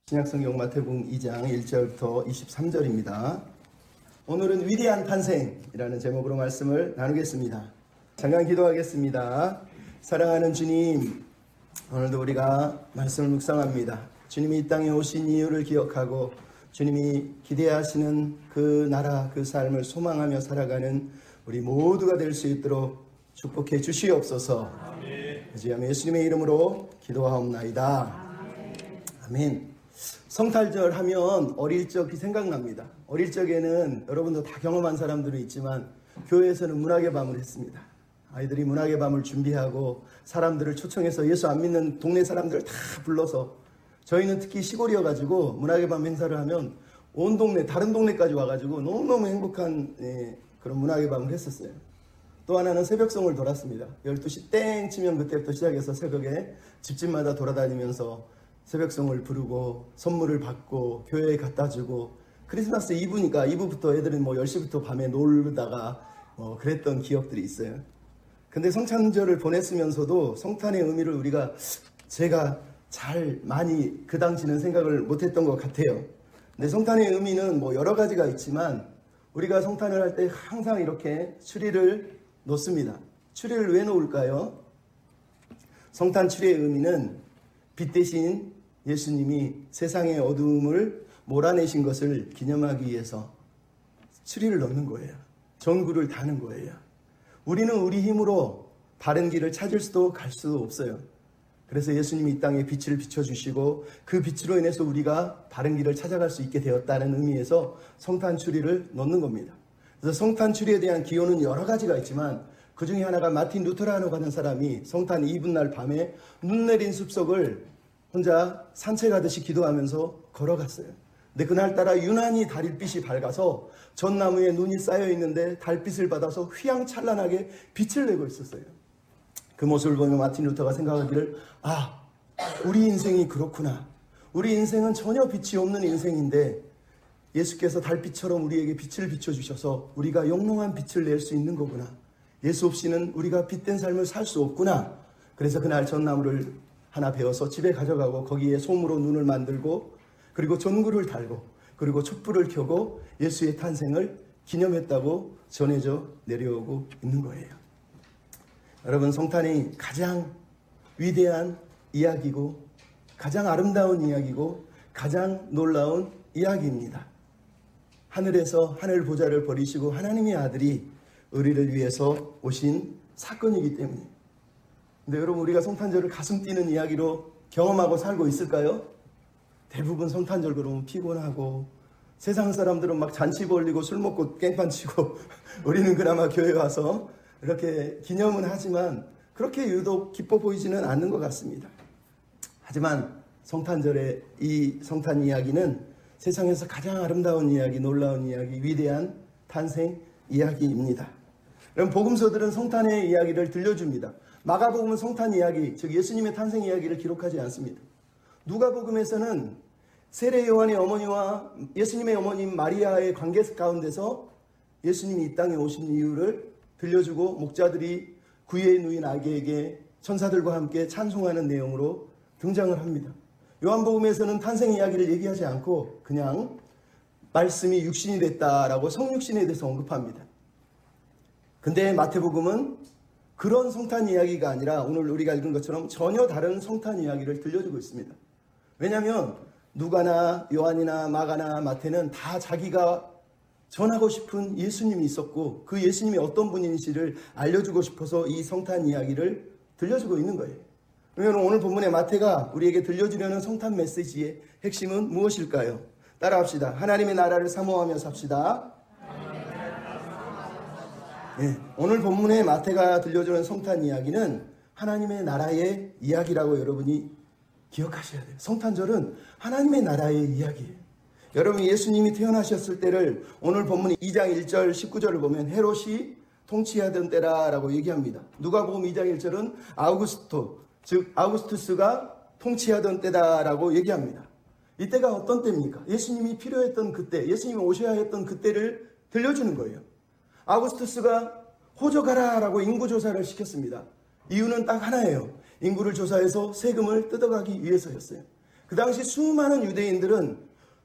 신약성경 마태복음 2장 1절부터 23절입니다. 오늘은 위대한 탄생이라는 제목으로 말씀을 나누겠습니다. 잠깐 기도하겠습니다. 사랑하는 주님, 오늘도 우리가 말씀을 묵상합니다. 주님이 이 땅에 오신 이유를 기억하고 주님이 기대하시는 그 나라, 그 삶을 소망하며 살아가는 우리 모두가 될 수 있도록 축복해 주시옵소서. 아멘. 예수님의 이름으로 기도하옵나이다. 아멘. 성탄절 하면 어릴 적이 생각납니다. 어릴 적에는 여러분도 다 경험한 사람들은 있지만 교회에서는 문학의 밤을 했습니다. 아이들이 문학의 밤을 준비하고 사람들을 초청해서 예수 안 믿는 동네 사람들을 다 불러서, 저희는 특히 시골이어가지고 문학의 밤 행사를 하면 온 동네, 다른 동네까지 와가지고 너무너무 행복한 그런 문학의 밤을 했었어요. 또 하나는 새벽송을 돌았습니다. 12시 땡 치면 그때부터 시작해서 새벽에 집집마다 돌아다니면서 새벽송을 부르고 선물을 받고 교회에 갖다 주고, 크리스마스 이브니까 이브부터 애들은 10시부터 밤에 놀다가 그랬던 기억들이 있어요. 근데 성탄절을 보냈으면서도 성탄의 의미를 제가 잘 많이 그 당시는 생각을 못했던 것 같아요. 근데 성탄의 의미는 여러 가지가 있지만 우리가 성탄을 할 때 항상 이렇게 추리를 놓습니다. 추리를 왜 놓을까요? 성탄 추리의 의미는 빛 대신 예수님이 세상의 어두움을 몰아내신 것을 기념하기 위해서 추리를 넣는 거예요. 전구를 다는 거예요. 우리는 우리 힘으로 바른 길을 찾을 수도 갈 수도 없어요. 그래서 예수님이 이 땅에 빛을 비춰주시고 그 빛으로 인해서 우리가 바른 길을 찾아갈 수 있게 되었다는 의미에서 성탄 추리를 넣는 겁니다. 그래서 성탄 추리에 대한 기호는 여러 가지가 있지만 그 중에 하나가 마틴 루터라노 하는 사람이 성탄 이브날 밤에 눈 내린 숲속을 혼자 산책하듯이 기도하면서 걸어갔어요. 근데 그날따라 유난히 달빛이 밝아서 전나무에 눈이 쌓여 있는데 달빛을 받아서 휘황찬란하게 빛을 내고 있었어요. 그 모습을 보며 마틴 루터가 생각하기를, 우리 인생이 그렇구나. 우리 인생은 전혀 빛이 없는 인생인데 예수께서 달빛처럼 우리에게 빛을 비춰주셔서 우리가 영롱한 빛을 낼 수 있는 거구나. 예수 없이는 우리가 빛된 삶을 살 수 없구나. 그래서 그날 전나무를 하나 베어서 집에 가져가고 거기에 솜으로 눈을 만들고 그리고 전구를 달고 그리고 촛불을 켜고 예수의 탄생을 기념했다고 전해져 내려오고 있는 거예요. 여러분, 성탄이 가장 위대한 이야기고 가장 아름다운 이야기고 가장 놀라운 이야기입니다. 하늘에서 하늘 보좌를 버리시고 하나님의 아들이 우리를 위해서 오신 사건이기 때문에. 근데 여러분, 우리가 성탄절을 가슴 뛰는 이야기로 경험하고 살고 있을까요? 대부분 성탄절 그러면 피곤하고 세상 사람들은 막 잔치 벌리고 술 먹고 깽판 치고 우리는 그나마 교회 와서 이렇게 기념은 하지만 그렇게 유독 기뻐 보이지는 않는 것 같습니다. 하지만 성탄절의 이 성탄 이야기는 세상에서 가장 아름다운 이야기, 놀라운 이야기, 위대한 탄생 이야기입니다. 그럼 복음서들은 성탄의 이야기를 들려줍니다. 마가복음은 성탄 이야기, 즉 예수님의 탄생 이야기를 기록하지 않습니다. 누가복음에서는 세례 요한의 어머니와 예수님의 어머님 마리아의 관계 가운데서 예수님이 이 땅에 오신 이유를 들려주고 목자들이 구유에 누인 아기에게 천사들과 함께 찬송하는 내용으로 등장을 합니다. 요한복음에서는 탄생 이야기를 얘기하지 않고 그냥 말씀이 육신이 됐다라고 성육신에 대해서 언급합니다. 근데 마태복음은 그런 성탄 이야기가 아니라 오늘 우리가 읽은 것처럼 전혀 다른 성탄 이야기를 들려주고 있습니다. 왜냐하면 누가나 요한이나 마가나 마태는 다 자기가 전하고 싶은 예수님이 있었고 그 예수님이 어떤 분인지를 알려주고 싶어서 이 성탄 이야기를 들려주고 있는 거예요. 그러면 오늘 본문의 마태가 우리에게 들려주려는 성탄 메시지의 핵심은 무엇일까요? 따라합시다. 하나님의 나라를 사모하며 삽시다. 네, 오늘 본문의 마태가 들려주는 성탄 이야기는 하나님의 나라의 이야기라고 여러분이 기억하셔야 돼요. 성탄절은 하나님의 나라의 이야기예요. 여러분, 예수님이 태어나셨을 때를 오늘 본문 2장 1절 19절을 보면 헤롯이 통치하던 때라라고 얘기합니다. 누가복음 2장 1절은 아우구스토, 즉 아우구스투스가 통치하던 때다라고 얘기합니다. 이때가 어떤 때입니까? 예수님이 필요했던 그때, 예수님이 오셔야 했던 그때를 들려주는 거예요. 아우구스투스가 호적하라라고 인구조사를 시켰습니다. 이유는 딱 하나예요. 인구를 조사해서 세금을 뜯어가기 위해서였어요. 그 당시 수많은 유대인들은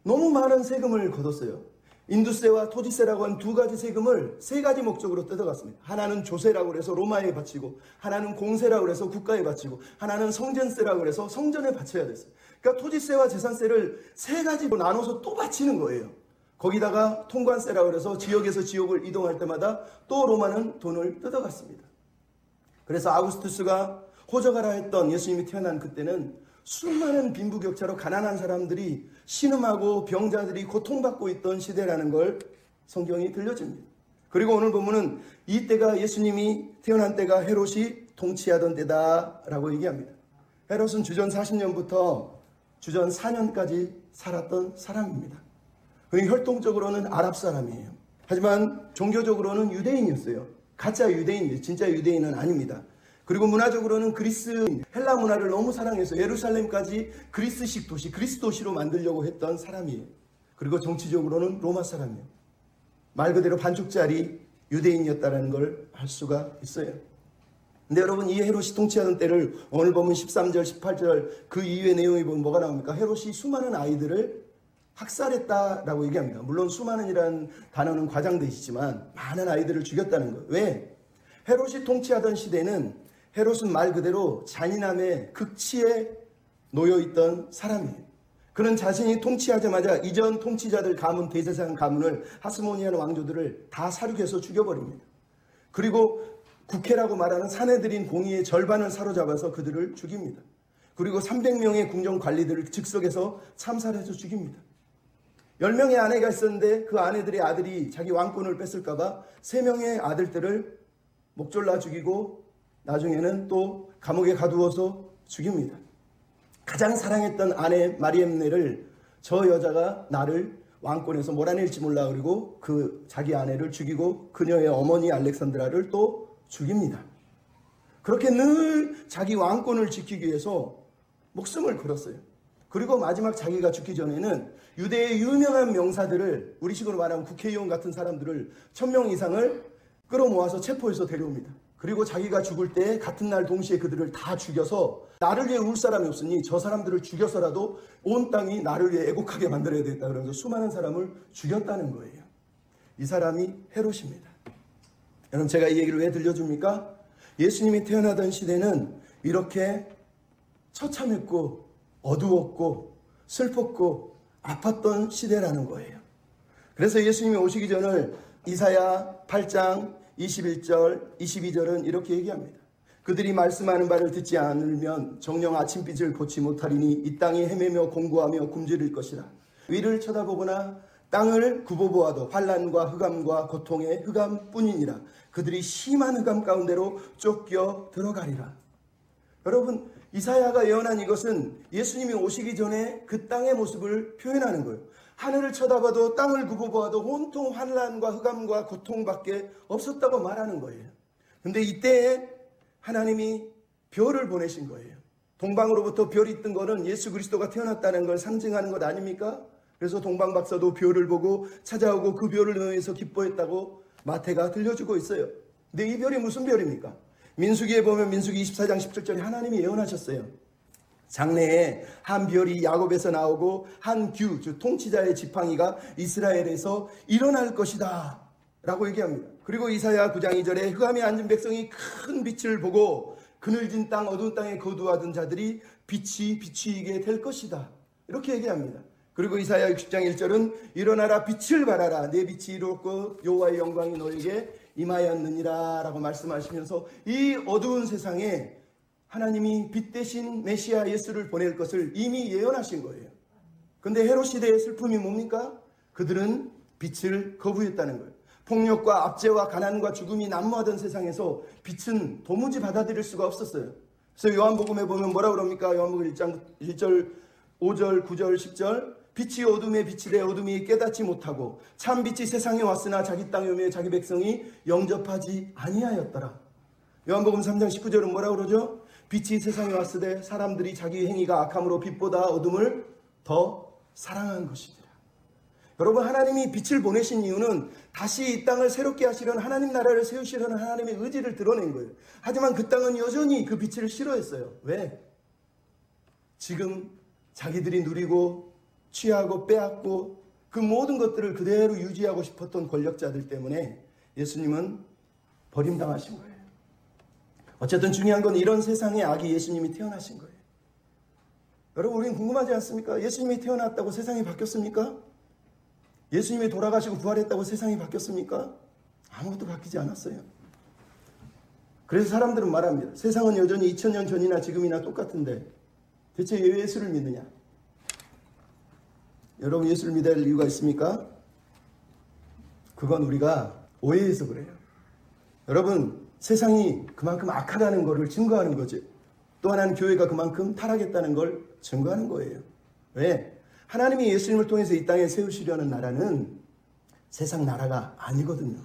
너무 많은 세금을 걷었어요. 인두세와 토지세라고 하는 두 가지 세금을 세 가지 목적으로 뜯어갔습니다. 하나는 조세라고 해서 로마에 바치고, 하나는 공세라고 해서 국가에 바치고, 하나는 성전세라고 해서 성전에 바쳐야 됐어요. 그러니까 토지세와 재산세를 세 가지로 나눠서 또 바치는 거예요. 거기다가 통관세라고 해서 지역에서 지역을 이동할 때마다 또 로마는 돈을 뜯어갔습니다. 그래서 아구스투스가 호적하라 했던 예수님이 태어난 그때는 수많은 빈부격차로 가난한 사람들이 신음하고 병자들이 고통받고 있던 시대라는 걸 성경이 들려줍니다. 그리고 오늘 보면은 이때가 예수님이 태어난 때가 헤롯이 통치하던 때다라고 얘기합니다. 헤롯은 주전 40년부터 주전 4년까지 살았던 사람입니다. 그리고 혈통적으로는 아랍 사람이에요. 하지만 종교적으로는 유대인이었어요. 가짜 유대인이에요. 진짜 유대인은 아닙니다. 그리고 문화적으로는 그리스, 헬라 문화를 너무 사랑해서 예루살렘까지 그리스식 도시, 그리스 도시로 만들려고 했던 사람이에요. 그리고 정치적으로는 로마 사람이에요. 말 그대로 반쪽짜리 유대인이었다는 걸 알 수가 있어요. 근데 여러분, 이 헤롯이 통치하던 때를 오늘 보면 13절, 18절 그 이후의 내용이 보면 뭐가 나옵니까? 헤롯이 수많은 아이들을 학살했다라고 얘기합니다. 물론 수많은이라는 단어는 과장되시지만 많은 아이들을 죽였다는 거예요. 왜? 헤롯이 통치하던 시대는 헤롯은 말 그대로 잔인함의 극치에 놓여있던 사람이에요. 그는 자신이 통치하자마자 이전 통치자들 가문, 대제사장 가문을 하스모니아는 왕조들을 다 사륙해서 죽여버립니다. 그리고 국회라고 말하는 사내들인 공의의 절반을 사로잡아서 그들을 죽입니다. 그리고 300명의 궁정 관리들을 즉석에서 참살해서 죽입니다. 10명의 아내가 있었는데 그 아내들의 아들이 자기 왕권을 뺏을까봐 3명의 아들들을 목졸라 죽이고 나중에는 또 감옥에 가두어서 죽입니다. 가장 사랑했던 아내 마리엠네를 저 여자가 나를 왕권에서 몰아낼지 몰라 그리고 그 자기 아내를 죽이고 그녀의 어머니 알렉산드라를 또 죽입니다. 그렇게 늘 자기 왕권을 지키기 위해서 목숨을 걸었어요. 그리고 마지막 자기가 죽기 전에는 유대의 유명한 명사들을, 우리식으로 말하면 국회의원 같은 사람들을 1000명 이상을 끌어모아서 체포해서 데려옵니다. 그리고 자기가 죽을 때 같은 날 동시에 그들을 다 죽여서 나를 위해 울 사람이 없으니 저 사람들을 죽여서라도 온 땅이 나를 위해 애곡하게 만들어야 되겠다 그러면서 수많은 사람을 죽였다는 거예요. 이 사람이 헤롯입니다. 여러분, 제가 이 얘기를 왜 들려줍니까? 예수님이 태어나던 시대는 이렇게 처참했고 어두웠고 슬펐고 아팠던 시대라는 거예요. 그래서 예수님이 오시기 전을 이사야 8장 21절, 22절은 이렇게 얘기합니다. 그들이 말씀하는 바를 듣지 않으면 정녕 아침빛을 보지 못하리니 이 땅이 헤매며 공고하며 굶주릴 것이라. 위를 쳐다보거나 땅을 굽어보아도 환난과 흑암과 고통의 흑암뿐이니라. 그들이 심한 흑암 가운데로 쫓겨 들어가리라. 여러분, 이사야가 예언한 이것은 예수님이 오시기 전에 그 땅의 모습을 표현하는 거예요. 하늘을 쳐다봐도 땅을 굽어보아도 온통 환난과 흑암과 고통밖에 없었다고 말하는 거예요. 근데 이때에 하나님이 별을 보내신 거예요. 동방으로부터 별이 뜬 거는 예수 그리스도가 태어났다는 걸 상징하는 것 아닙니까? 그래서 동방박사도 별을 보고 찾아오고 그 별을 의해서 기뻐했다고 마태가 들려주고 있어요. 근데 이 별이 무슨 별입니까? 민수기에 보면 민수기 24장 17절에 하나님이 예언하셨어요. 장래에 한 별이 야곱에서 나오고 한 규, 즉 통치자의 지팡이가 이스라엘에서 일어날 것이다 라고 얘기합니다. 그리고 이사야 9장 2절에 흑암에 앉은 백성이 큰 빛을 보고 그늘진 땅, 어두운 땅에 거두하던 자들이 빛이 비추이게 될 것이다 이렇게 얘기합니다. 그리고 이사야 60장 1절은 일어나라 빛을 발하라 내 빛이 이롭고 여호와의 영광이 너에게 임하였느니라 라고 말씀하시면서 이 어두운 세상에 하나님이 빛 대신 메시아 예수를 보낼 것을 이미 예언하신 거예요. 근데 헤롯 시대의 슬픔이 뭡니까? 그들은 빛을 거부했다는 거예요. 폭력과 압제와 가난과 죽음이 난무하던 세상에서 빛은 도무지 받아들일 수가 없었어요. 그래서 요한복음에 보면 뭐라 그럽니까? 요한복음 1장 1절, 5절, 9절, 10절 빛이 어둠에 비치되 어둠이 깨닫지 못하고 참 빛이 세상에 왔으나 자기 땅에 오며 자기 백성이 영접하지 아니하였더라. 요한복음 3장 19절은 뭐라 그러죠? 빛이 세상에 왔으되 사람들이 자기 행위가 악함으로 빛보다 어둠을 더 사랑한 것이니라. 여러분, 하나님이 빛을 보내신 이유는 다시 이 땅을 새롭게 하시려는 하나님 나라를 세우시려는 하나님의 의지를 드러낸 거예요. 하지만 그 땅은 여전히 그 빛을 싫어했어요. 왜? 지금 자기들이 누리고 취하고 빼앗고 그 모든 것들을 그대로 유지하고 싶었던 권력자들 때문에 예수님은 버림당하신 거예요. 어쨌든 중요한 건 이런 세상에 아기 예수님이 태어나신 거예요. 여러분, 우리는 궁금하지 않습니까? 예수님이 태어났다고 세상이 바뀌었습니까? 예수님이 돌아가시고 부활했다고 세상이 바뀌었습니까? 아무것도 바뀌지 않았어요. 그래서 사람들은 말합니다. 세상은 여전히 2000년 전이나 지금이나 똑같은데 대체 왜 예수를 믿느냐? 여러분, 예수를 믿어야 할 이유가 있습니까? 그건 우리가 오해해서 그래요. 여러분, 세상이 그만큼 악하다는 것을 증거하는 거죠. 또 하나는 교회가 그만큼 타락했다는 걸 증거하는 거예요. 왜? 하나님이 예수님을 통해서 이 땅에 세우시려는 나라는 세상 나라가 아니거든요.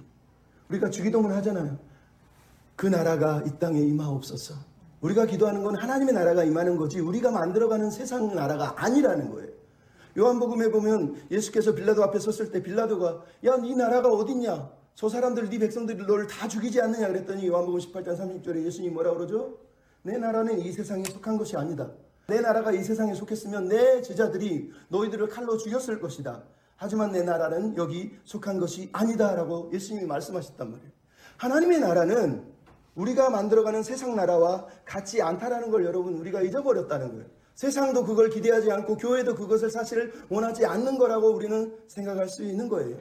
우리가 주기도문 하잖아요. 그 나라가 이 땅에 임하옵소서. 우리가 기도하는 건 하나님의 나라가 임하는 거지 우리가 만들어가는 세상 나라가 아니라는 거예요. 요한복음에 보면 예수께서 빌라도 앞에 섰을 때 빌라도가 야, 네 나라가 어딨냐? 저 사람들, 네 백성들이 너를 다 죽이지 않느냐? 그랬더니 요한복음 18장 30절에 예수님이 뭐라고 그러죠? 내 나라는 이 세상에 속한 것이 아니다. 내 나라가 이 세상에 속했으면 내 제자들이 너희들을 칼로 죽였을 것이다. 하지만 내 나라는 여기 속한 것이 아니다 라고 예수님이 말씀하셨단 말이에요. 하나님의 나라는 우리가 만들어가는 세상 나라와 같지 않다라는 걸 여러분 우리가 잊어버렸다는 거예요. 세상도 그걸 기대하지 않고 교회도 그것을 사실 원하지 않는 거라고 우리는 생각할 수 있는 거예요.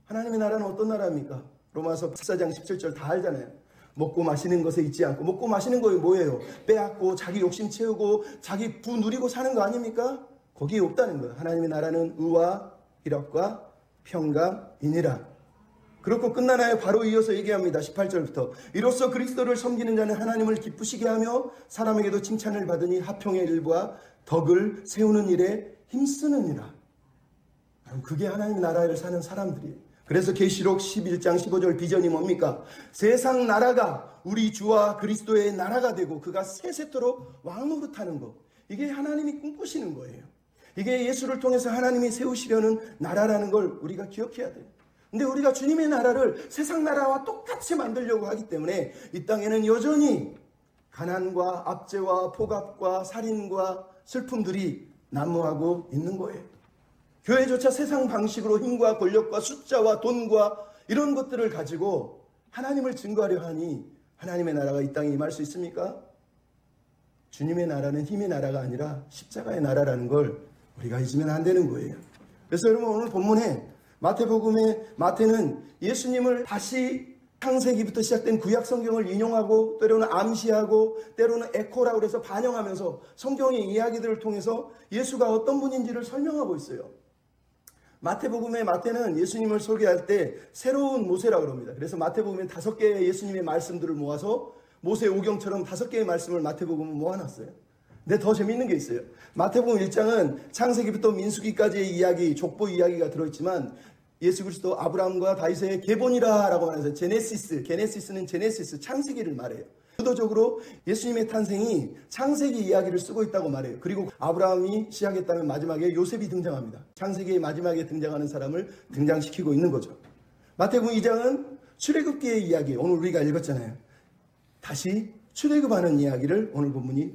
하나님의 나라는 어떤 나라입니까? 로마서 14장 17절 다 알잖아요. 먹고 마시는 것에 있지 않고, 먹고 마시는 거에 뭐예요? 빼앗고 자기 욕심 채우고 자기 부 누리고 사는 거 아닙니까? 거기에 없다는 거예요. 하나님의 나라는 의와 희락과 평강이니라. 그렇고 끝나나요? 바로 이어서 얘기합니다. 18절부터 이로써 그리스도를 섬기는 자는 하나님을 기쁘시게 하며 사람에게도 칭찬을 받으니 화평의 일과 덕을 세우는 일에 힘쓰느니라. 그게 하나님의 나라를 사는 사람들이에요. 그래서 계시록 11장 15절 비전이 뭡니까? 세상 나라가 우리 주와 그리스도의 나라가 되고 그가 세세토록 왕노릇하는 것. 이게 하나님이 꿈꾸시는 거예요. 이게 예수를 통해서 하나님이 세우시려는 나라라는 걸 우리가 기억해야 돼요. 근데 우리가 주님의 나라를 세상 나라와 똑같이 만들려고 하기 때문에 이 땅에는 여전히 가난과 압제와 폭압과 살인과 슬픔들이 난무하고 있는 거예요. 교회조차 세상 방식으로 힘과 권력과 숫자와 돈과 이런 것들을 가지고 하나님을 증거하려 하니 하나님의 나라가 이 땅에 임할 수 있습니까? 주님의 나라는 힘의 나라가 아니라 십자가의 나라라는 걸 우리가 잊으면 안 되는 거예요. 그래서 여러분 오늘 본문에 마태복음의 마태는 예수님을 다시 창세기부터 시작된 구약 성경을 인용하고 때로는 암시하고 때로는 에코라고 해서 반영하면서 성경의 이야기들을 통해서 예수가 어떤 분인지를 설명하고 있어요. 마태복음의 마태는 예수님을 소개할 때 새로운 모세라고 합니다. 그래서 마태복음엔 5개의 예수님의 말씀들을 모아서 모세 오경처럼 5개의 말씀을 마태복음은 모아놨어요. 근데 더 재밌는 게 있어요. 마태복음 1장은 창세기부터 민수기까지의 이야기, 족보 이야기가 들어있지만 예수 그리스도 아브라함과 다윗의 계본이라고 말해서 게네시스는 제네시스, 창세기를 말해요. 의도적으로 예수님의 탄생이 창세기 이야기를 쓰고 있다고 말해요. 그리고 아브라함이 시작했다면 마지막에 요셉이 등장합니다. 창세기의 마지막에 등장하는 사람을 등장시키고 있는 거죠. 마태복음 2장은 출애굽기의 이야기, 오늘 우리가 읽었잖아요. 다시 출애굽하는 이야기를 오늘 본문이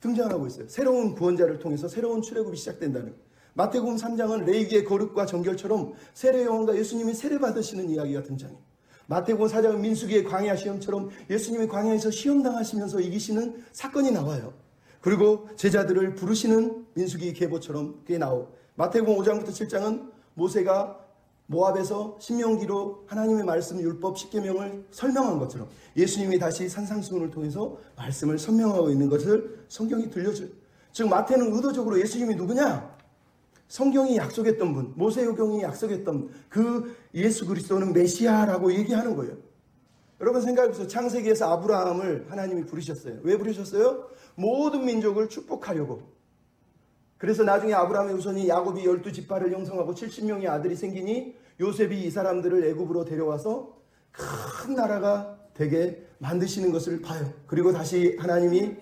등장하고 있어요. 새로운 구원자를 통해서 새로운 출애굽이 시작된다는. 마태복음 3장은 레위기의 거룩과 정결처럼 세례 요한과 예수님이 세례 받으시는 이야기가 등장해요. 마태복음 4장은 민수기의 광야 시험처럼 예수님이 광야에서 시험당하시면서 이기시는 사건이 나와요. 그리고 제자들을 부르시는 민수기 계보처럼 그게 나오고, 마태복음 5장부터 7장은 모세가 모압에서 신명기로 하나님의 말씀, 율법, 십계명을 설명한 것처럼 예수님이 다시 산상수훈을 통해서 말씀을 설명하고 있는 것을 성경이 들려줘요. 즉 마태는 의도적으로 예수님이 누구냐? 성경이 약속했던 분, 모세오경이 약속했던 그 예수 그리스도는 메시아라고 얘기하는 거예요. 여러분 생각해보세요. 창세기에서 아브라함을 하나님이 부르셨어요. 왜 부르셨어요? 모든 민족을 축복하려고. 그래서 나중에 아브라함의 후손이 야곱이 12지파를 형성하고 70명의 아들이 생기니 요셉이 이 사람들을 애굽으로 데려와서 큰 나라가 되게 만드시는 것을 봐요. 그리고 다시 하나님이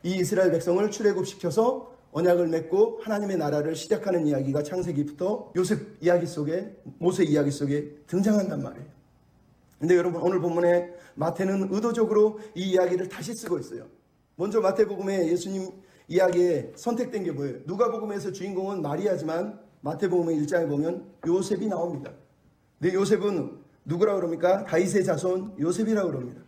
이 이스라엘 백성을 출애굽시켜서 언약을 맺고 하나님의 나라를 시작하는 이야기가 창세기부터 요셉 이야기 속에, 모세 이야기 속에 등장한단 말이에요. 근데 여러분 오늘 본문에 마태는 의도적으로 이 이야기를 다시 쓰고 있어요. 먼저 마태복음에 예수님 이야기에 선택된 게 뭐예요? 누가복음에서 주인공은 마리아지만 마태복음 1장에 보면 요셉이 나옵니다. 근데 요셉은 누구라고 그럽니까? 다윗의 자손 요셉이라고 그럽니다.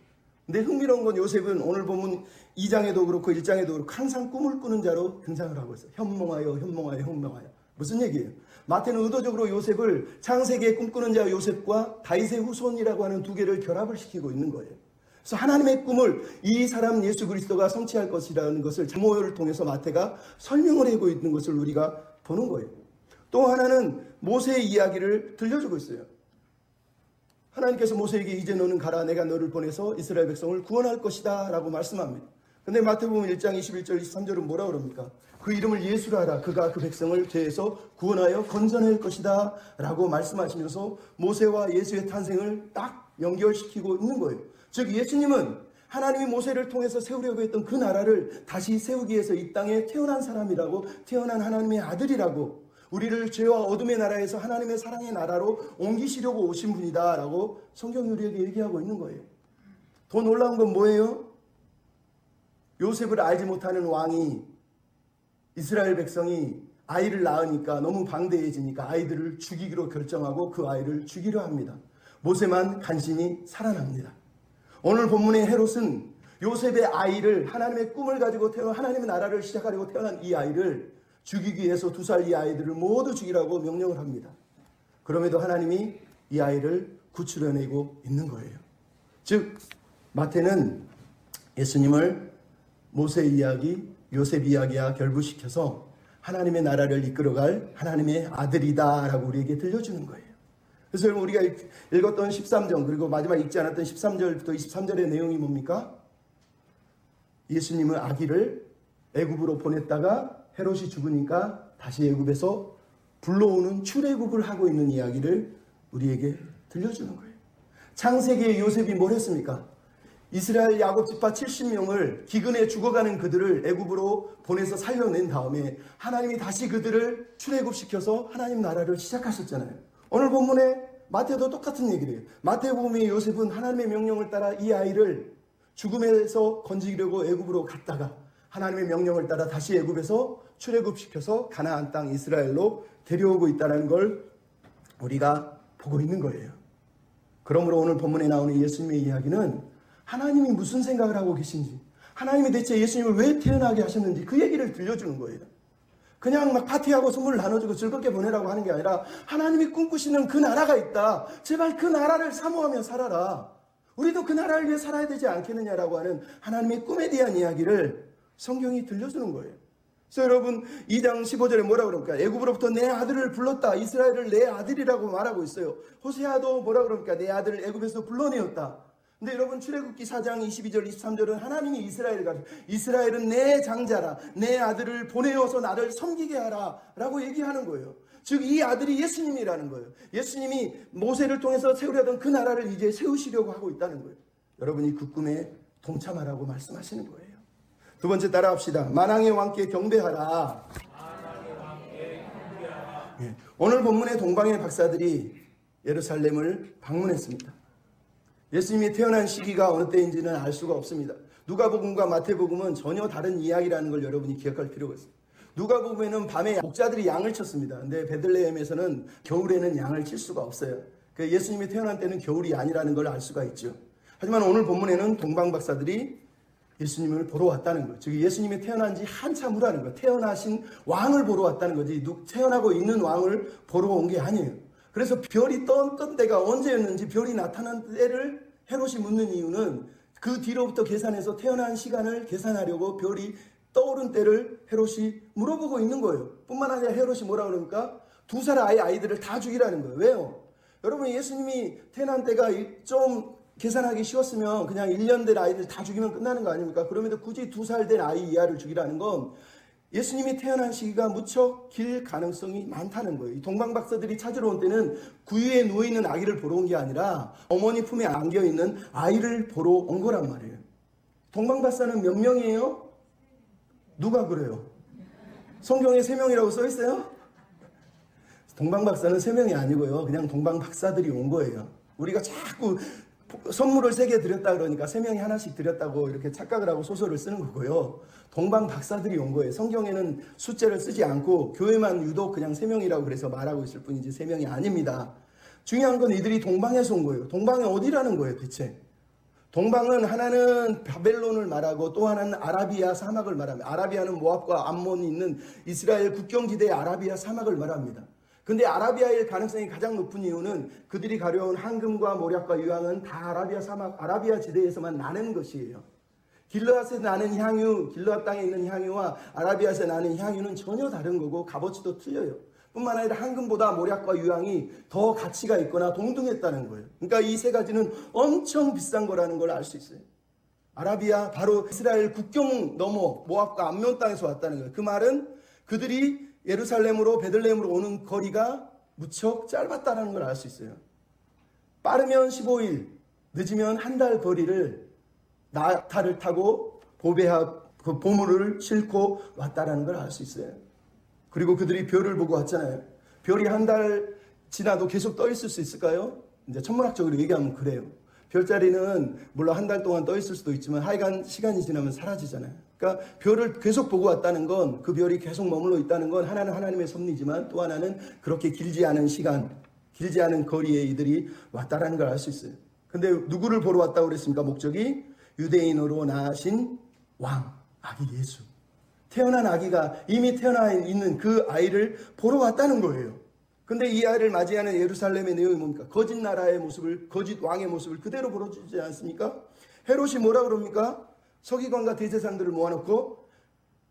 근데 흥미로운 건 요셉은 오늘 보면 2장에도 그렇고 1장에도 그렇고 항상 꿈을 꾸는 자로 등장을 하고 있어요. 현몽하여 현몽하여 현몽하여. 무슨 얘기예요? 마태는 의도적으로 요셉을 창세기의 꿈꾸는 자 요셉과 다윗의 후손이라고 하는 두 개를 결합을 시키고 있는 거예요. 그래서 하나님의 꿈을 이 사람 예수 그리스도가 성취할 것이라는 것을 장모를 통해서 마태가 설명을 하고 있는 것을 우리가 보는 거예요. 또 하나는 모세의 이야기를 들려주고 있어요. 하나님께서 모세에게 이제 너는 가라, 내가 너를 보내서 이스라엘 백성을 구원할 것이다 라고 말씀합니다. 근데 마태복음 1장 21절 23절은 뭐라 그럽니까? 그 이름을 예수라 하라. 그가 그 백성을 죄에서 구원하여 건져낼 것이다 라고 말씀하시면서 모세와 예수의 탄생을 딱 연결시키고 있는 거예요. 즉 예수님은 하나님이 모세를 통해서 세우려고 했던 그 나라를 다시 세우기 위해서 이 땅에 태어난 사람이라고, 태어난 하나님의 아들이라고, 우리를 죄와 어둠의 나라에서 하나님의 사랑의 나라로 옮기시려고 오신 분이다 라고 성경이 우리에게 얘기하고 있는 거예요. 더 놀라운 건 뭐예요? 요셉을 알지 못하는 왕이, 이스라엘 백성이 아이를 낳으니까 너무 방대해지니까 아이들을 죽이기로 결정하고 그 아이를 죽이려 합니다. 모세만 간신히 살아납니다. 오늘 본문의 헤롯은 요셉의 아이를, 하나님의 꿈을 가지고 태어난, 하나님의 나라를 시작하려고 태어난 이 아이를 죽이기 위해서 2살 이 아이들을 모두 죽이라고 명령을 합니다. 그럼에도 하나님이 이 아이를 구출해내고 있는 거예요. 즉 마태는 예수님을 모세 이야기, 요셉 이야기와 결부시켜서 하나님의 나라를 이끌어갈 하나님의 아들이다 라고 우리에게 들려주는 거예요. 그래서 우리가 읽었던 13장 그리고 마지막 읽지 않았던 13절부터 23절의 내용이 뭡니까? 예수님은 아기를 애굽으로 보냈다가 헤롯이 죽으니까 다시 애굽에서 불러오는 출애굽을 하고 있는 이야기를 우리에게 들려주는 거예요. 창세기에 요셉이 뭘 했습니까? 이스라엘 야곱 지파 70명을 기근에 죽어가는 그들을 애굽으로 보내서 살려낸 다음에 하나님이 다시 그들을 출애굽시켜서 하나님 나라를 시작하셨잖아요. 오늘 본문에 마태도 똑같은 얘기를 해요. 마태복음의 요셉은 하나님의 명령을 따라 이 아이를 죽음에서 건지려고 애굽으로 갔다가 하나님의 명령을 따라 다시 애굽에서 출애굽시켜서 가나안 땅 이스라엘로 데려오고 있다는 걸 우리가 보고 있는 거예요. 그러므로 오늘 본문에 나오는 예수님의 이야기는 하나님이 무슨 생각을 하고 계신지, 하나님이 대체 예수님을 왜 태어나게 하셨는지 그 얘기를 들려주는 거예요. 그냥 막 파티하고 선물을 나눠주고 즐겁게 보내라고 하는 게 아니라 하나님이 꿈꾸시는 그 나라가 있다. 제발 그 나라를 사모하며 살아라. 우리도 그 나라를 위해 살아야 되지 않겠느냐라고 하는 하나님의 꿈에 대한 이야기를 성경이 들려주는 거예요. 그래서 여러분 2장 15절에 뭐라고 그럽니까? 애굽으로부터 내 아들을 불렀다. 이스라엘을 내 아들이라고 말하고 있어요. 호세아도 뭐라고 그럽니까? 내 아들을 애굽에서 불러내었다. 근데 여러분 출애굽기 4장 22절 23절은 하나님이 이스라엘을 가르쳐 이스라엘은 내 장자라, 내 아들을 보내어서 나를 섬기게 하라 라고 얘기하는 거예요. 즉 이 아들이 예수님이라는 거예요. 예수님이 모세를 통해서 세우려던 그 나라를 이제 세우시려고 하고 있다는 거예요. 여러분이 그 꿈에 동참하라고 말씀하시는 거예요. 두 번째 따라합시다. 만왕의 왕께 경배하라. 예, 오늘 본문의 동방의 박사들이 예루살렘을 방문했습니다. 예수님이 태어난 시기가 어느 때인지는 알 수가 없습니다. 누가복음과 마태복음은 전혀 다른 이야기라는 걸 여러분이 기억할 필요가 있습니다. 누가복음에는 밤에 목자들이 양을 쳤습니다. 근데 베들레헴에서는 겨울에는 양을 칠 수가 없어요. 예수님이 태어난 때는 겨울이 아니라는 걸 알 수가 있죠. 하지만 오늘 본문에는 동방 박사들이 예수님을 보러 왔다는 거예요. 즉 예수님이 태어난 지 한참 후라는 거예요. 태어나신 왕을 보러 왔다는 거지 태어나고 있는 왕을 보러 온 게 아니에요. 그래서 별이 떴던 때가 언제였는지, 별이 나타난 때를 헤롯이 묻는 이유는 그 뒤로부터 계산해서 태어난 시간을 계산하려고 별이 떠오른 때를 헤롯이 물어보고 있는 거예요. 뿐만 아니라 헤롯이 뭐라 그러니까 2살 아이들을 다 죽이라는 거예요. 왜요? 여러분 예수님이 태어난 때가 좀 계산하기 쉬웠으면 그냥 1년 된 아이들 다 죽이면 끝나는 거 아닙니까? 그럼에도 굳이 2살 된 아이 이하를 죽이라는 건 예수님이 태어난 시기가 무척 길 가능성이 많다는 거예요. 이 동방 박사들이 찾으러 온 때는 구유에 누워있는 아기를 보러 온 게 아니라 어머니 품에 안겨있는 아이를 보러 온 거란 말이에요. 동방 박사는 몇 명이에요? 누가 그래요? 성경에 3명이라고 써 있어요? 동방 박사는 3명이 아니고요. 그냥 동방 박사들이 온 거예요. 우리가 자꾸 선물을 3개 드렸다 그러니까 3명이 하나씩 드렸다고 이렇게 착각을 하고 소설을 쓰는 거고요. 동방 박사들이 온 거예요. 성경에는 숫자를 쓰지 않고 교회만 유독 그냥 3명이라고 그래서 말하고 있을 뿐이지 3명이 아닙니다. 중요한 건 이들이 동방에서 온 거예요. 동방이 어디라는 거예요, 대체? 동방은 하나는 바벨론을 말하고 또 하나는 아라비아 사막을 말합니다. 아라비아는 모압과 암몬이 있는 이스라엘 국경지대의 아라비아 사막을 말합니다. 근데 아라비아일 가능성이 가장 높은 이유는 그들이 가려온 황금과 모략과 유황은 다 아라비아 사막, 아라비아 지대에서만 나는 것이에요. 길르앗에서 나는 향유, 길르앗 땅에 있는 향유와 아라비아에서 나는 향유는 전혀 다른 거고 값어치도 틀려요. 뿐만 아니라 황금보다 모략과 유황이 더 가치가 있거나 동등했다는 거예요. 그러니까 이 3가지는 엄청 비싼 거라는 걸 알 수 있어요. 아라비아, 바로 이스라엘 국경 넘어 모압과 암몬 땅에서 왔다는 거예요. 그 말은 그들이 예루살렘으로 베들레헴으로 오는 거리가 무척 짧았다는 걸 알 수 있어요. 빠르면 15일, 늦으면 한 달 거리를 나타를 타고 그 보물을 싣고 왔다는 걸 알 수 있어요. 그리고 그들이 별을 보고 왔잖아요. 별이 한 달 지나도 계속 떠 있을 수 있을까요? 이제 천문학적으로 얘기하면 그래요. 별자리는 물론 한 달 동안 떠 있을 수도 있지만 하여간 시간이 지나면 사라지잖아요. 그러니까 별을 계속 보고 왔다는 건, 그 별이 계속 머물러 있다는 건 하나는 하나님의 섭리지만 또 하나는 그렇게 길지 않은 시간, 길지 않은 거리에 이들이 왔다라는 걸 알 수 있어요. 근데 누구를 보러 왔다고 그랬습니까? 목적이 유대인으로 낳으신 왕, 아기 예수. 태어난 아기가 이미 태어나 있는 그 아이를 보러 왔다는 거예요. 근데 이 아이를 맞이하는 예루살렘의 내용이 뭡니까? 거짓 나라의 모습을, 거짓 왕의 모습을 그대로 보여주지 않습니까? 헤롯이 뭐라 그럽니까? 서기관과 대제사장들을 모아놓고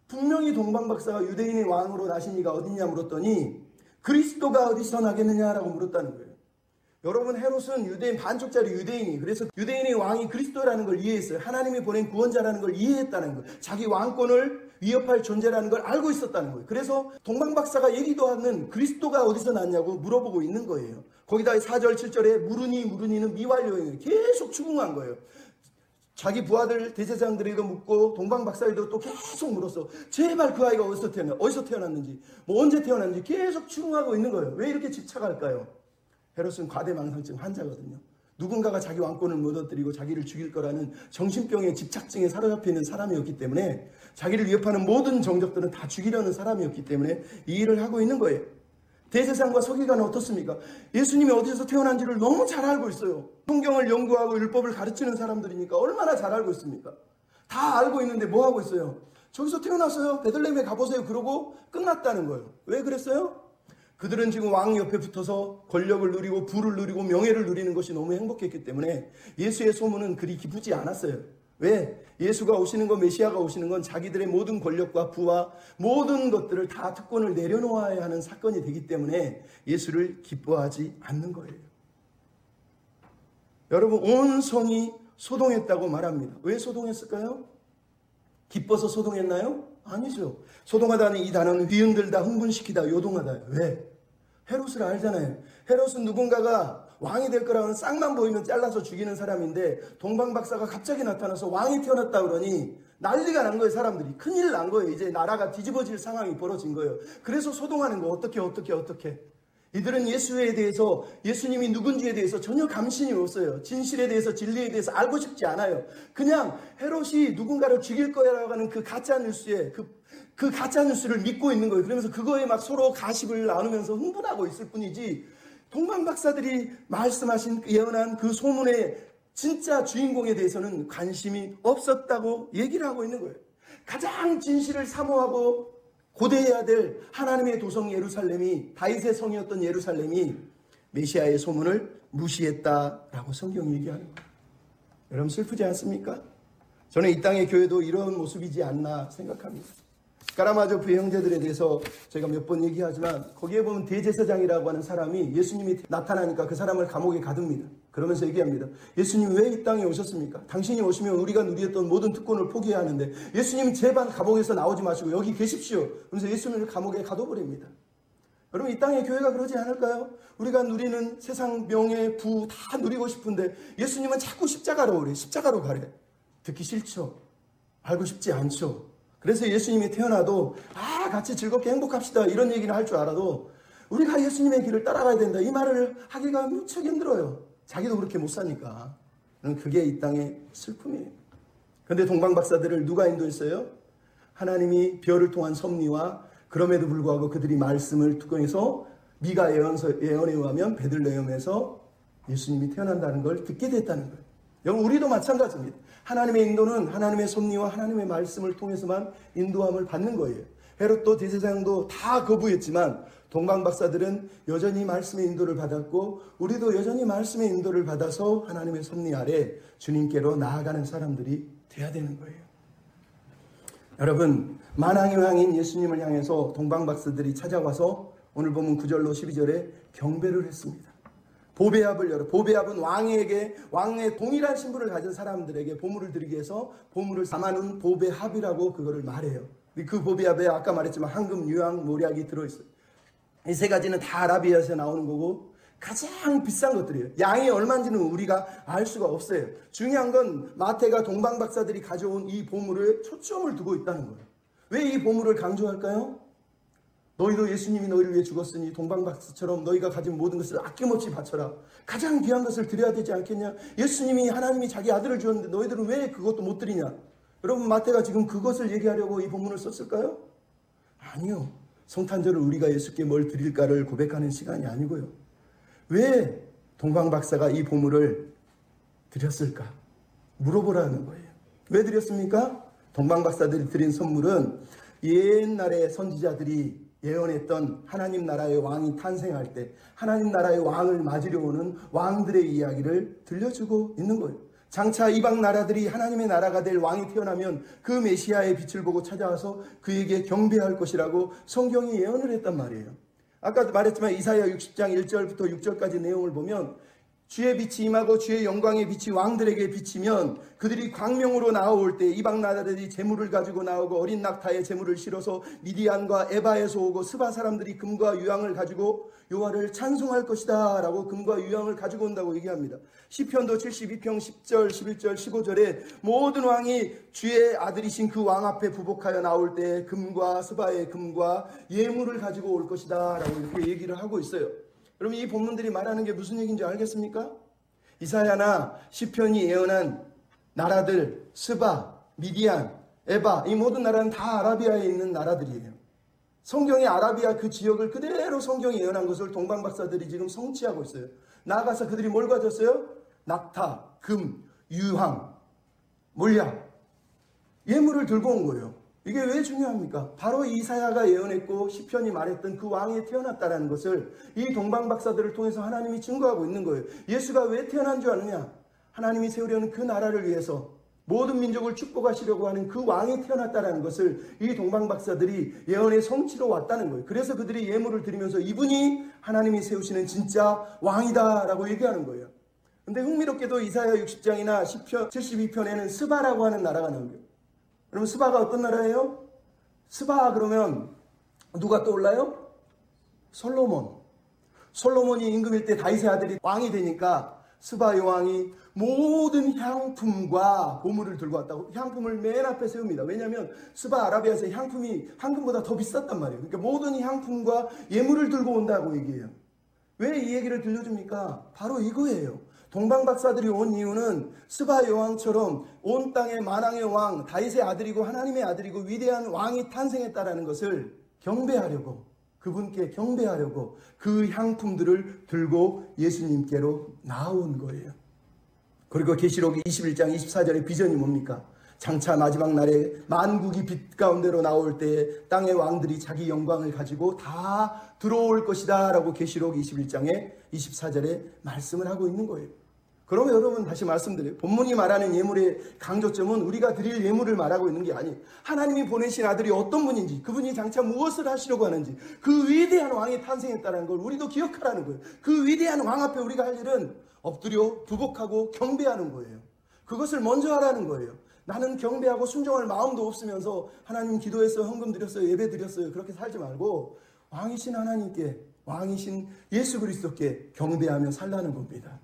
분명히 동방박사가 유대인의 왕으로 나신 이가 어딨냐 물었더니 그리스도가 어디서 나겠느냐라고 물었다는 거예요. 여러분, 헤롯은 유대인, 반쪽짜리 유대인이, 그래서 유대인의 왕이 그리스도라는 걸 이해했어요. 하나님이 보낸 구원자라는 걸 이해했다는 거예요. 자기 왕권을 위협할 존재라는 걸 알고 있었다는 거예요. 그래서 동방박사가 얘기도 하는 그리스도가 어디서 났냐고 물어보고 있는 거예요. 거기다 4절 7절에 무르니는 미완료예요. 계속 추궁한 거예요. 자기 부하들 대제사장들에게 묻고 동방박사에도 또 계속 물었어. 제발 그 아이가 어디서 태어났는지, 뭐 언제 태어났는지 계속 추궁하고 있는 거예요. 왜 이렇게 집착할까요? 헤롯은 과대망상증 환자거든요. 누군가가 자기 왕권을 무너뜨리고 자기를 죽일 거라는 정신병의 집착증에 사로잡혀 있는 사람이었기 때문에, 자기를 위협하는 모든 정적들은 다 죽이려는 사람이었기 때문에 이 일을 하고 있는 거예요. 대제사장과 서기관은 어떻습니까? 예수님이 어디서 태어난지를 너무 잘 알고 있어요. 성경을 연구하고 율법을 가르치는 사람들이니까 얼마나 잘 알고 있습니까? 다 알고 있는데 뭐 하고 있어요? 저기서 태어났어요. 베들레헴에 가보세요. 그러고 끝났다는 거예요. 왜 그랬어요? 그들은 지금 왕 옆에 붙어서 권력을 누리고 부를 누리고 명예를 누리는 것이 너무 행복했기 때문에 예수의 소문은 그리 기쁘지 않았어요. 왜? 예수가 오시는 건, 메시아가 오시는 건 자기들의 모든 권력과 부와 모든 것들을 다 특권을 내려놓아야 하는 사건이 되기 때문에 예수를 기뻐하지 않는 거예요. 여러분, 온 성이 소동했다고 말합니다. 왜 소동했을까요? 기뻐서 소동했나요? 아니죠. 소동하다는 이 단어는 뒤흔들다, 흥분시키다, 요동하다. 왜? 헤롯을 알잖아요. 헤롯은 누군가가 왕이 될 거라는 쌍만 보이면 잘라서 죽이는 사람인데, 동방박사가 갑자기 나타나서 왕이 태어났다 그러니 난리가 난 거예요. 사람들이. 큰일 난 거예요. 이제 나라가 뒤집어질 상황이 벌어진 거예요. 그래서 소동하는 거. 어떻게. 이들은 예수에 대해서, 예수님이 누군지에 대해서 전혀 감신이 없어요. 진실에 대해서, 진리에 대해서 알고 싶지 않아요. 그냥 헤롯이 누군가를 죽일 거라고 하는 그 가짜 뉴스에, 그 가짜 뉴스를 믿고 있는 거예요. 그러면서 그거에 막 서로 가십을 나누면서 흥분하고 있을 뿐이지, 동방박사들이 말씀하신, 예언한 그 소문의 진짜 주인공에 대해서는 관심이 없었다고 얘기를 하고 있는 거예요. 가장 진실을 사모하고 고대해야 될 하나님의 도성 예루살렘이, 다윗의 성이었던 예루살렘이 메시아의 소문을 무시했다라고 성경이 얘기하는 거예요. 여러분, 슬프지 않습니까? 저는 이 땅의 교회도 이런 모습이지 않나 생각합니다. 까라마조프 형제들에 대해서 제가 몇 번 얘기하지만, 거기에 보면 대제사장이라고 하는 사람이 예수님이 나타나니까 그 사람을 감옥에 가둡니다. 그러면서 얘기합니다. 예수님 왜 이 땅에 오셨습니까? 당신이 오시면 우리가 누리었던 모든 특권을 포기해야 하는데 예수님 제발 감옥에서 나오지 마시고 여기 계십시오. 그러면서 예수님을 감옥에 가둬버립니다. 여러분, 이 땅의 교회가 그러지 않을까요? 우리가 누리는 세상 명예, 부 다 누리고 싶은데 예수님은 자꾸 십자가로 오래, 십자가로 가래. 듣기 싫죠. 알고 싶지 않죠. 그래서 예수님이 태어나도 같이 즐겁게 행복합시다 이런 얘기를 할 줄 알아도 우리가 예수님의 길을 따라가야 된다 이 말을 하기가 무척 힘들어요. 자기도 그렇게 못 사니까. 그게 이 땅의 슬픔이에요. 그런데 동방박사들을 누가 인도했어요? 하나님이 별을 통한 섭리와 그럼에도 불구하고 그들이 말씀을 통해서 미가 예언에 의하면 베들레헴에서 예수님이 태어난다는 걸 듣게 됐다는 거예요. 여러분, 우리도 마찬가지입니다. 하나님의 인도는 하나님의 섭리와 하나님의 말씀을 통해서만 인도함을 받는 거예요. 헤롯도 대제사장도 다 거부했지만 동방박사들은 여전히 말씀의 인도를 받았고 우리도 여전히 말씀의 인도를 받아서 하나님의 섭리 아래 주님께로 나아가는 사람들이 돼야 되는 거예요. 여러분, 만왕의 왕인 예수님을 향해서 동방박사들이 찾아와서 오늘 보면 9절로 12절에 경배를 했습니다. 보배합을 열어, 보배합은 왕의 동일한 신분을 가진 사람들에게 보물을 드리기 위해서 보물을 담아놓은 보배합이라고 그거를 말해요. 그 보배합에 아까 말했지만 황금, 유황, 모략이 들어있어요. 이 세 가지는 다 아라비아에서 나오는 거고 가장 비싼 것들이에요. 양이 얼마인지는 우리가 알 수가 없어요. 중요한 건 마태가 동방박사들이 가져온 이 보물에 초점을 두고 있다는 거예요. 왜 이 보물을 강조할까요? 너희도 예수님이 너희를 위해 죽었으니 동방박사처럼 너희가 가진 모든 것을 아낌없이 바쳐라. 가장 귀한 것을 드려야 되지 않겠냐? 예수님이 하나님이 자기 아들을 주었는데 너희들은 왜 그것도 못 드리냐? 여러분, 마태가 지금 그것을 얘기하려고 이 본문을 썼을까요? 아니요. 성탄절을 우리가 예수께 뭘 드릴까를 고백하는 시간이 아니고요. 왜 동방박사가 이 보물을 드렸을까? 물어보라는 거예요. 왜 드렸습니까? 동방박사들이 드린 선물은 옛날에 선지자들이 예언했던 하나님 나라의 왕이 탄생할 때 하나님 나라의 왕을 맞으려 오는 왕들의 이야기를 들려주고 있는 거예요. 장차 이방 나라들이 하나님의 나라가 될 왕이 태어나면 그 메시아의 빛을 보고 찾아와서 그에게 경배할 것이라고 성경이 예언을 했단 말이에요. 아까도 말했지만 이사야 60장 1절부터 6절까지 내용을 보면 주의 빛이 임하고 주의 영광의 빛이 왕들에게 비치면 그들이 광명으로 나올 때 이방 나라들이 재물을 가지고 나오고 어린 낙타에 재물을 실어서 미디안과 에바에서 오고 스바 사람들이 금과 유황을 가지고 여호와를 찬송할 것이다 라고 금과 유황을 가지고 온다고 얘기합니다. 시편도 72편 10절 11절 15절에 모든 왕이 주의 아들이신 그 왕 앞에 부복하여 나올 때 금과 스바의 금과 예물을 가지고 올 것이다 라고 이렇게 얘기를 하고 있어요. 그러면 이 본문들이 말하는 게 무슨 얘기인지 알겠습니까? 이사야나 시편이 예언한 나라들, 스바, 미디안, 에바, 이 모든 나라는 다 아라비아에 있는 나라들이에요. 성경이 아라비아 그 지역을 그대로 성경이 예언한 것을 동방박사들이 지금 성취하고 있어요. 나아가서 그들이 뭘 가졌어요? 낙타, 금, 유황, 몰약, 예물을 들고 온 거예요. 이게 왜 중요합니까? 바로 이사야가 예언했고 시편이 말했던 그 왕이 태어났다는 것을 이 동방박사들을 통해서 하나님이 증거하고 있는 거예요. 예수가 왜 태어난 줄 아느냐? 하나님이 세우려는 그 나라를 위해서 모든 민족을 축복하시려고 하는 그 왕이 태어났다는 것을 이 동방박사들이 예언의 성취로 왔다는 거예요. 그래서 그들이 예물을 드리면서 이분이 하나님이 세우시는 진짜 왕이다라고 얘기하는 거예요. 근데 흥미롭게도 이사야 60장이나 시편 72편에는 스바라고 하는 나라가 나옵니다. 그러면 스바가 어떤 나라예요? 스바 그러면 누가 떠올라요? 솔로몬. 솔로몬이 임금일 때 다윗의 아들이 왕이 되니까 스바 여왕이 모든 향품과 보물을 들고 왔다고 향품을 맨 앞에 세웁니다. 왜냐하면 스바 아라비아에서 향품이 황금보다 더 비쌌단 말이에요. 그러니까 모든 향품과 예물을 들고 온다고 얘기해요. 왜 이 얘기를 들려줍니까? 바로 이거예요. 동방박사들이 온 이유는 스바 여왕처럼 온 땅의 만왕의 왕, 다윗의 아들이고 하나님의 아들이고 위대한 왕이 탄생했다라는 것을 경배하려고, 그분께 경배하려고 그 향품들을 들고 예수님께로 나온 거예요. 그리고 계시록 21장 24절의 비전이 뭡니까? 장차 마지막 날에 만국이 빛 가운데로 나올 때 땅의 왕들이 자기 영광을 가지고 다 들어올 것이다 라고 계시록 21장의 24절에 말씀을 하고 있는 거예요. 그러면 여러분 다시 말씀드려요. 본문이 말하는 예물의 강조점은 우리가 드릴 예물을 말하고 있는 게 아니에요. 하나님이 보내신 아들이 어떤 분인지, 그분이 장차 무엇을 하시려고 하는지, 그 위대한 왕이 탄생했다는 걸 우리도 기억하라는 거예요. 그 위대한 왕 앞에 우리가 할 일은 엎드려 부복하고 경배하는 거예요. 그것을 먼저 하라는 거예요. 나는 경배하고 순종할 마음도 없으면서 하나님 기도했어요, 헌금 드렸어요, 예배 드렸어요, 그렇게 살지 말고 왕이신 하나님께, 왕이신 예수 그리스도께 경배하며 살라는 겁니다.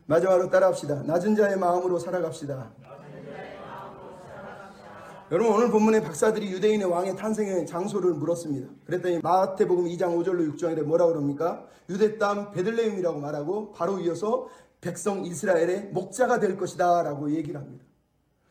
마지막으로 따라합시다. 낮은 자의 마음으로 살아갑시다. 여러분, 오늘 본문의 박사들이 유대인의 왕의 탄생의 장소를 물었습니다. 그랬더니 마태복음 2장 5절로 6절에 뭐라고 그럽니까? 유대 땅 베들레헴이라고 말하고 바로 이어서 백성 이스라엘의 목자가 될 것이다 라고 얘기를 합니다.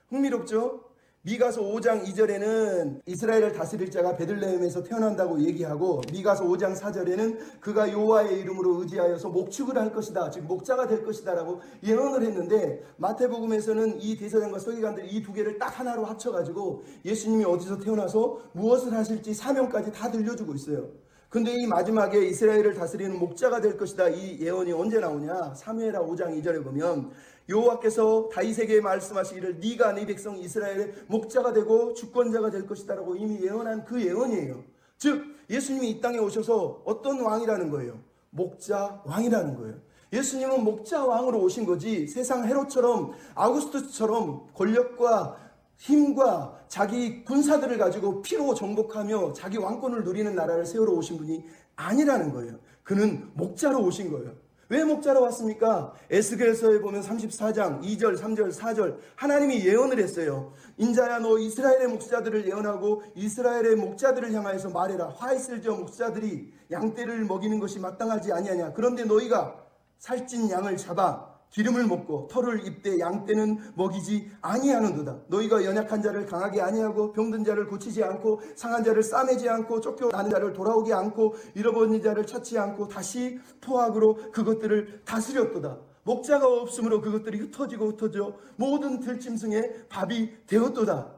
흥미롭죠? 미가서 5장 2절에는 이스라엘을 다스릴 자가 베들레헴에서 태어난다고 얘기하고, 미가서 5장 4절에는 그가 여호와의 이름으로 의지하여서 목축을 할 것이다, 즉 목자가 될 것이다 라고 예언을 했는데, 마태복음에서는 이 대사장과 서기관들이 이 두 개를 딱 하나로 합쳐가지고 예수님이 어디서 태어나서 무엇을 하실지 사명까지 다 들려주고 있어요. 근데 이 마지막에 이스라엘을 다스리는 목자가 될 것이다, 이 예언이 언제 나오냐? 사무엘하 5장 2절에 보면 여호와께서 다윗에게 말씀하시기를 네가 네 백성 이스라엘의 목자가 되고 주권자가 될 것이다 라고 이미 예언한 그 예언이에요. 즉 예수님이 이 땅에 오셔서 어떤 왕이라는 거예요? 목자 왕이라는 거예요. 예수님은 목자 왕으로 오신 거지, 세상 헤롯처럼 아우구스투스처럼 권력과 힘과 자기 군사들을 가지고 피로 정복하며 자기 왕권을 누리는 나라를 세우러 오신 분이 아니라는 거예요. 그는 목자로 오신 거예요. 왜 목자로 왔습니까? 에스겔서에 보면 34장 2절 3절 4절 하나님이 예언을 했어요. 인자야, 너 이스라엘의 목자들을 예언하고 이스라엘의 목자들을 향하여서 말해라. 화 있을지어 목자들이 양떼를 먹이는 것이 마땅하지 아니하냐. 그런데 너희가 살찐 양을 잡아 기름을 먹고 털을 입되 양떼는 먹이지 아니하는도다. 너희가 연약한 자를 강하게 아니하고 병든 자를 고치지 않고 상한 자를 싸매지 않고 쫓겨나는 자를 돌아오게 않고 잃어버린 자를 찾지 않고 다시 포악으로 그것들을 다스렸도다. 목자가 없으므로 그것들이 흩어져 모든 들짐승의 밥이 되었도다.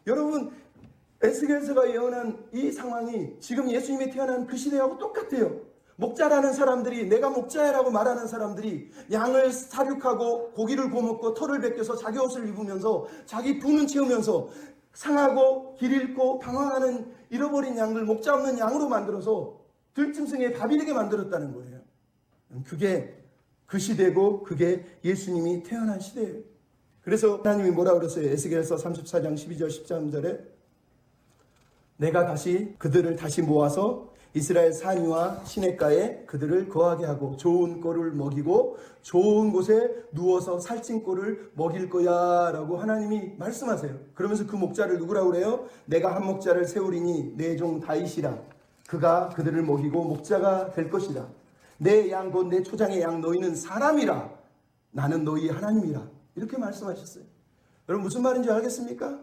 여러분, 에스겔서가 예언한 이 상황이 지금 예수님이 태어난 그 시대하고 똑같아요. 목자라는 사람들이, 내가 목자야라고 말하는 사람들이 양을 사육하고 고기를 구워먹고 털을 벗겨서 자기 옷을 입으면서 자기 부는 채우면서 상하고 길 잃고 방황하는 잃어버린 양들, 목자 없는 양으로 만들어서 들짐승의 밥이 되게 만들었다는 거예요. 그게 그 시대고 그게 예수님이 태어난 시대예요. 그래서 하나님이 뭐라고 그랬어요? 에스겔서 34장 12절 13절에 내가 그들을 다시 모아서 이스라엘 산위와 시냇가에 그들을 거하게 하고 좋은 꼴을 먹이고 좋은 곳에 누워서 살찐 꼴을 먹일 거야 라고 하나님이 말씀하세요. 그러면서 그 목자를 누구라고 그래요? 내가 한 목자를 세우리니 내 종 다윗이라. 그가 그들을 먹이고 목자가 될 것이다. 내 양 곧 내 초장의 양 너희는 사람이라. 나는 너희 하나님이라. 이렇게 말씀하셨어요. 여러분 무슨 말인지 알겠습니까?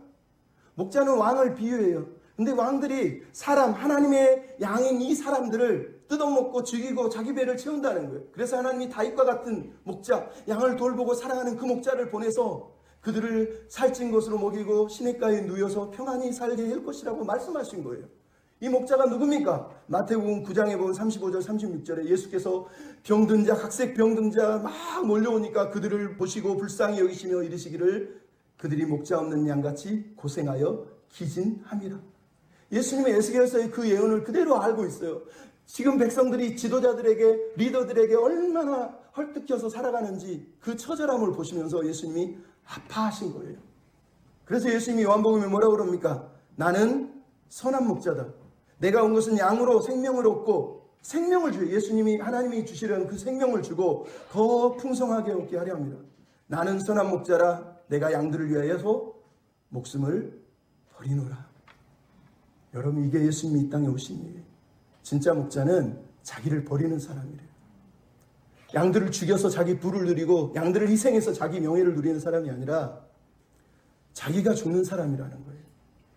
목자는 왕을 비유해요. 근데 왕들이 하나님의 양인 이 사람들을 뜯어먹고 죽이고 자기 배를 채운다는 거예요. 그래서 하나님이 다윗과 같은 목자, 양을 돌보고 사랑하는 그 목자를 보내서 그들을 살찐 것으로 먹이고 시냇가에 누워서 평안히 살게 할 것이라고 말씀하신 거예요. 이 목자가 누굽니까? 마태복음 9장에 보면 35절 36절에 예수께서 병든 자, 각색 병든 자 막 몰려오니까 그들을 보시고 불쌍히 여기시며 이르시기를 그들이 목자 없는 양같이 고생하여 기진함이라. 예수님의 에스겔서의 그 예언을 그대로 알고 있어요. 지금 백성들이 지도자들에게, 리더들에게 얼마나 헐뜯겨서 살아가는지 그 처절함을 보시면서 예수님이 아파하신 거예요. 그래서 예수님이 요한복음에 뭐라고 그럽니까? 나는 선한 목자다. 내가 온 것은 양으로 생명을 얻고 생명을 주요. 예수님이 하나님이 주시려는 그 생명을 주고 더 풍성하게 얻게 하려 합니다. 나는 선한 목자라. 내가 양들을 위하여서 목숨을 버리노라. 여러분, 이게 예수님이 이 땅에 오신 일이에요. 진짜 목자는 자기를 버리는 사람이래요. 양들을 죽여서 자기 부를 누리고 양들을 희생해서 자기 명예를 누리는 사람이 아니라 자기가 죽는 사람이라는 거예요.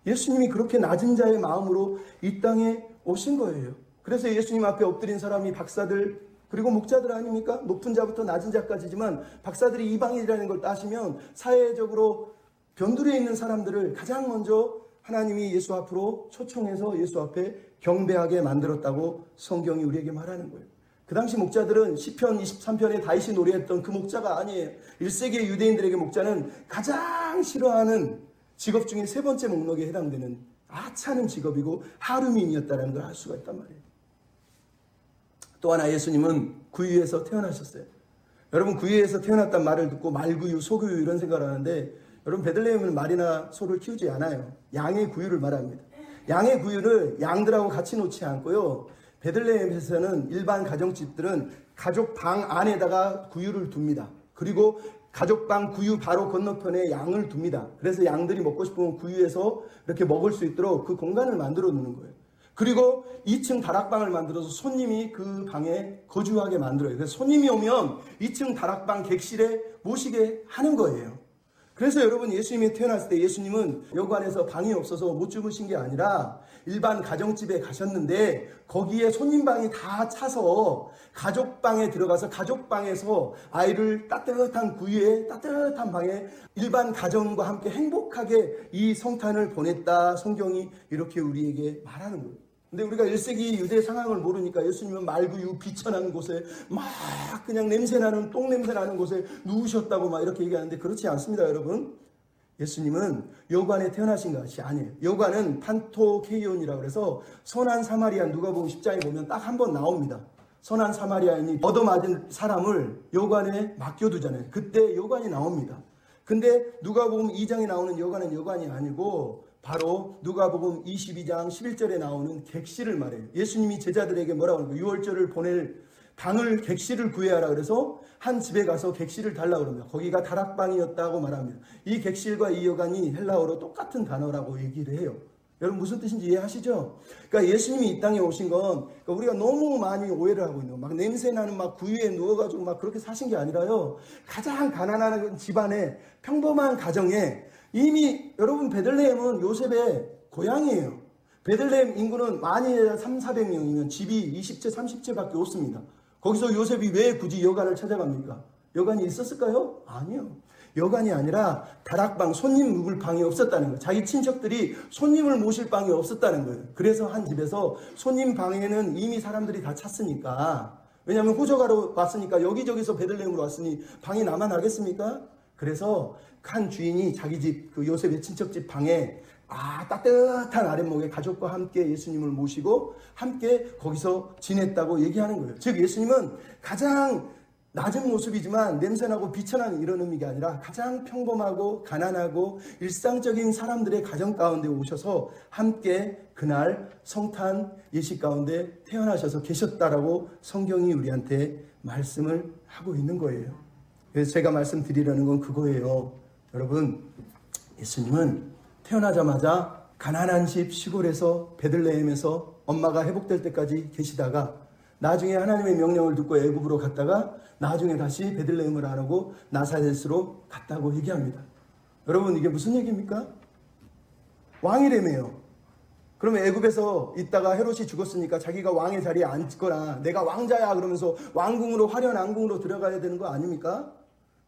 예수님이 그렇게 낮은 자의 마음으로 이 땅에 오신 거예요. 그래서 예수님 앞에 엎드린 사람이 박사들 그리고 목자들 아닙니까? 높은 자부터 낮은 자까지지만 박사들이 이방인이라는 걸 따시면 사회적으로 변두리에 있는 사람들을 가장 먼저 하나님이 예수 앞으로 초청해서 예수 앞에 경배하게 만들었다고 성경이 우리에게 말하는 거예요. 그 당시 목자들은 시편 23편에 다윗이 노래했던 그 목자가 아니에요. 1세기의 유대인들에게 목자는 가장 싫어하는 직업 중에 세 번째 목록에 해당되는 하찮은 직업이고 하루민이었다는 걸 알 수가 있단 말이에요. 또 하나 예수님은 구유에서 태어나셨어요. 여러분 구유에서 태어났단 말을 듣고 말구유, 소구유 이런 생각을 하는데 여러분 베들레헴은 말이나 소를 키우지 않아요. 양의 구유를 말합니다. 양의 구유를 양들하고 같이 놓지 않고요. 베들레헴에서는 일반 가정집들은 가족 방 안에다가 구유를 둡니다. 그리고 가족방 구유 바로 건너편에 양을 둡니다. 그래서 양들이 먹고 싶으면 구유에서 이렇게 먹을 수 있도록 그 공간을 만들어 놓는 거예요. 그리고 2층 다락방을 만들어서 손님이 그 방에 거주하게 만들어요. 그래서 손님이 오면 2층 다락방 객실에 모시게 하는 거예요. 그래서 여러분, 예수님이 태어났을 때 예수님은 여관에서 방이 없어서 못 주무신 게 아니라 일반 가정집에 가셨는데 거기에 손님방이 다 차서 가족방에 들어가서 가족방에서 아이를 따뜻한 구유에 따뜻한 방에 일반 가정과 함께 행복하게 이 성탄을 보냈다. 성경이 이렇게 우리에게 말하는 거예요. 근데 우리가 1세기 유대 상황을 모르니까 예수님은 말구유 비천한 곳에 막 그냥 냄새나는 똥냄새 나는 곳에 누우셨다고 막 이렇게 얘기하는데 그렇지 않습니다, 여러분. 예수님은 여관에 태어나신 것이 아니에요. 여관은 판토케이온이라고 해서 선한 사마리아, 누가복음 10장에 보면 딱 한 번 나옵니다. 선한 사마리아인이 얻어맞은 사람을 여관에 맡겨두잖아요. 그때 여관이 나옵니다. 근데 누가복음 2장에 나오는 여관은 여관이 아니고 바로 누가복음 22장 11절에 나오는 객실을 말해요. 예수님이 제자들에게 뭐라고 하는 거예요? 유월절을 보낼 방을, 객실을 구해하라 그래서 한 집에 가서 객실을 달라고 합니다. 거기가 다락방이었다고 말합니다. 이 객실과 이 여관이 헬라어로 똑같은 단어라고 얘기를 해요. 여러분 무슨 뜻인지 이해하시죠? 그러니까 예수님이 이 땅에 오신 건 우리가 너무 많이 오해를 하고 있는 거예요. 막 냄새나는 막 구유에 누워가지고 막 그렇게 사신 게 아니라요. 가장 가난한 집안에 평범한 가정에 이미 여러분 베들레헴은 요셉의 고향이에요. 베들레헴 인구는 많이 300~400명이면 집이 20채 30채밖에 없습니다. 거기서 요셉이 왜 굳이 여관을 찾아갑니까? 여관이 있었을까요? 아니요. 여관이 아니라 다락방, 손님 묵을 방이 없었다는 거예요. 자기 친척들이 손님을 모실 방이 없었다는 거예요. 그래서 한 집에서 손님 방에는 이미 사람들이 다 찼으니까, 왜냐하면 호적하러 왔으니까 여기저기서 베들레헴으로 왔으니 방이 남아나겠습니까? 그래서 한 주인이 자기 집, 그 요셉의 친척집 방에 따뜻한 아랫목에 가족과 함께 예수님을 모시고 함께 거기서 지냈다고 얘기하는 거예요. 즉 예수님은 가장 낮은 모습이지만 냄새나고 비천한 이런 의미가 아니라 가장 평범하고 가난하고 일상적인 사람들의 가정 가운데 오셔서 함께 그날 성탄 예식 가운데 태어나셔서 계셨다라고 성경이 우리한테 말씀을 하고 있는 거예요. 그래서 제가 말씀드리려는 건 그거예요. 여러분, 예수님은 태어나자마자 가난한 집 시골에서 베들레헴에서 엄마가 회복될 때까지 계시다가 나중에 하나님의 명령을 듣고 애굽으로 갔다가 나중에 다시 베들레헴을 안 오고 나사렛으로 갔다고 얘기합니다. 여러분 이게 무슨 얘기입니까? 왕이라며요. 그러면 애굽에서 있다가 헤롯이 죽었으니까 자기가 왕의 자리에 앉거나 내가 왕자야 그러면서 왕궁으로 화려한 왕궁으로 들어가야 되는 거 아닙니까?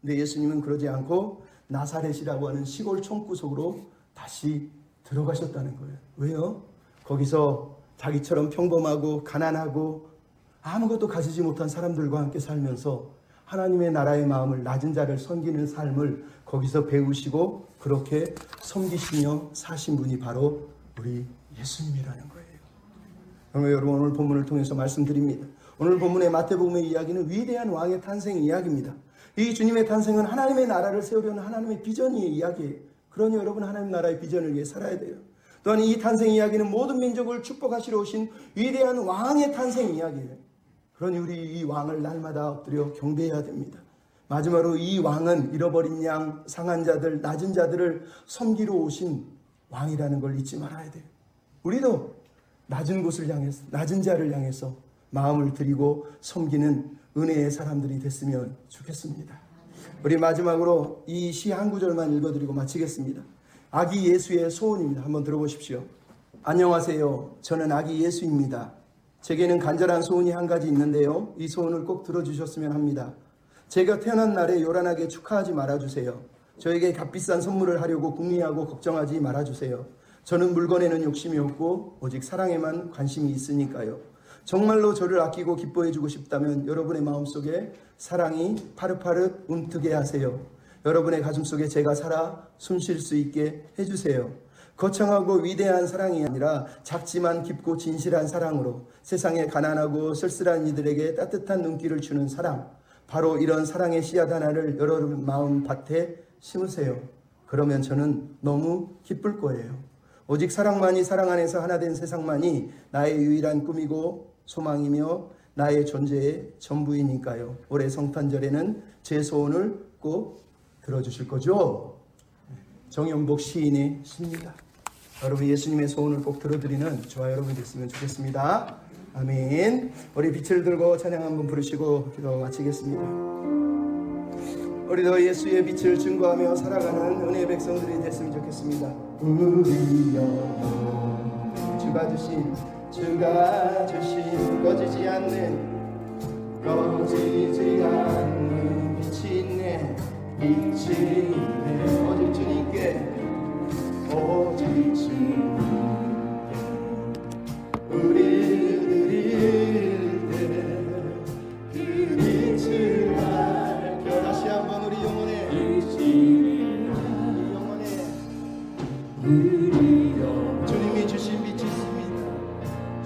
근데 예수님은 그러지 않고 나사렛이라고 하는 시골 총구석으로 다시 들어가셨다는 거예요. 왜요? 거기서 자기처럼 평범하고 가난하고 아무것도 가지지 못한 사람들과 함께 살면서 하나님의 나라의 마음을, 낮은 자를 섬기는 삶을 거기서 배우시고 그렇게 섬기시며 사신 분이 바로 우리 예수님이라는 거예요. 그러면 여러분 오늘 본문을 통해서 말씀드립니다. 오늘 본문의 마태복음의 이야기는 위대한 왕의 탄생 이야기입니다. 이 주님의 탄생은 하나님의 나라를 세우려는 하나님의 비전의 이야기예요. 그러니 여러분 하나님 나라의 비전을 위해 살아야 돼요. 또한 이 탄생 이야기는 모든 민족을 축복하시러 오신 위대한 왕의 탄생 이야기예요. 그러니 우리 이 왕을 날마다 엎드려 경배해야 됩니다. 마지막으로 이 왕은 잃어버린 양, 상한 자들, 낮은 자들을 섬기러 오신 왕이라는 걸 잊지 말아야 돼요. 우리도 낮은 곳을 향해서, 낮은 자를 향해서 마음을 드리고 섬기는 은혜의 사람들이 됐으면 좋겠습니다. 우리 마지막으로 이 시 한 구절만 읽어드리고 마치겠습니다. 아기 예수의 소원입니다. 한번 들어보십시오. 안녕하세요. 저는 아기 예수입니다. 제게는 간절한 소원이 한 가지 있는데요. 이 소원을 꼭 들어주셨으면 합니다. 제가 태어난 날에 요란하게 축하하지 말아주세요. 저에게 값비싼 선물을 하려고 궁리하고 걱정하지 말아주세요. 저는 물건에는 욕심이 없고 오직 사랑에만 관심이 있으니까요. 정말로 저를 아끼고 기뻐해주고 싶다면 여러분의 마음속에 사랑이 파릇파릇 움트게 하세요. 여러분의 가슴속에 제가 살아 숨 쉴 수 있게 해주세요. 거창하고 위대한 사랑이 아니라 작지만 깊고 진실한 사랑으로 세상에 가난하고 쓸쓸한 이들에게 따뜻한 눈길을 주는 사랑, 바로 이런 사랑의 씨앗 하나를 여러분 마음 밭에 심으세요. 그러면 저는 너무 기쁠 거예요. 오직 사랑만이 사랑 안에서 하나 된 세상만이 나의 유일한 꿈이고 소망이며 나의 존재의 전부이니까요. 올해 성탄절에는 제 소원을 꼭 들어주실 거죠? 정연복 시인의 시입니다. 여러분 예수님의 소원을 꼭 들어드리는 저와 여러분이 됐으면 좋겠습니다. 아멘. 우리 빛을 들고 찬양 한번 부르시고 기도 마치겠습니다. 우리도 예수의 빛을 증거하며 살아가는 은혜의 백성들이 됐으면 좋겠습니다. 우리여 주가 주신 꺼지지 않는 빛이 있네. 오직 주님께 우리를 드릴 때 그 빛을 밝혀. 다시 한번 우리 영혼에 주님이 주신 빛이 있습니다.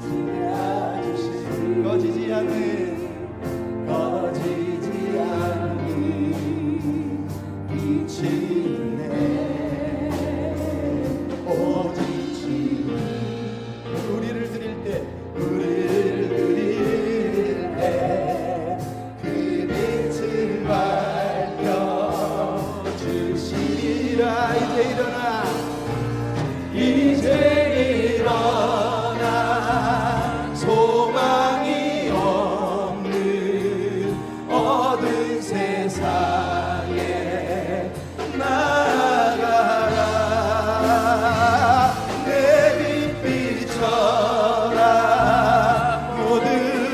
주가 주신 꺼지지 않는 빛이 있네. 오직 주님. 우리를 드릴 때 그 빛을 밝혀 주시리라. 이제 일어나 소망이 없는 어두운 세상에 나아가라. 내 빛 비춰라. 모두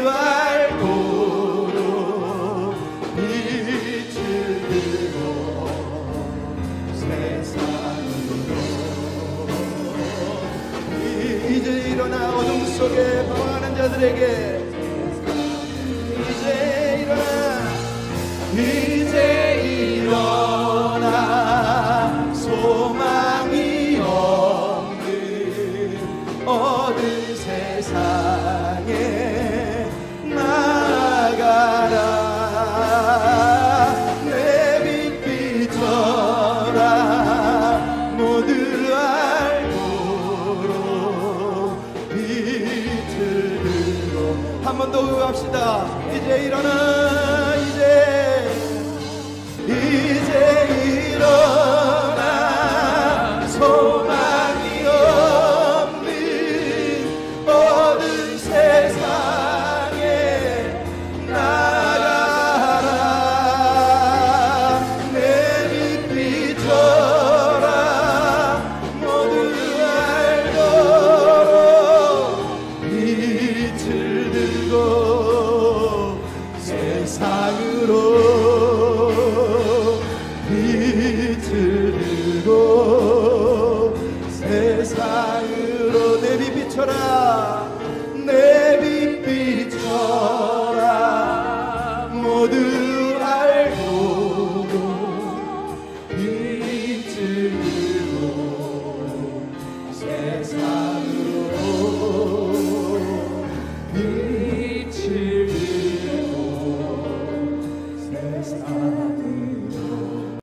알도록 빛을 들고 세상으로. 이제 일어나 어둠 속에 방황하는 자들에게 이제 일어나 소망이 없는 어두운 세상에 나아가라. 내 빛 비춰라. 모두 알도록 빛을 들고. 한 번 더 의합시다. 이제 일어나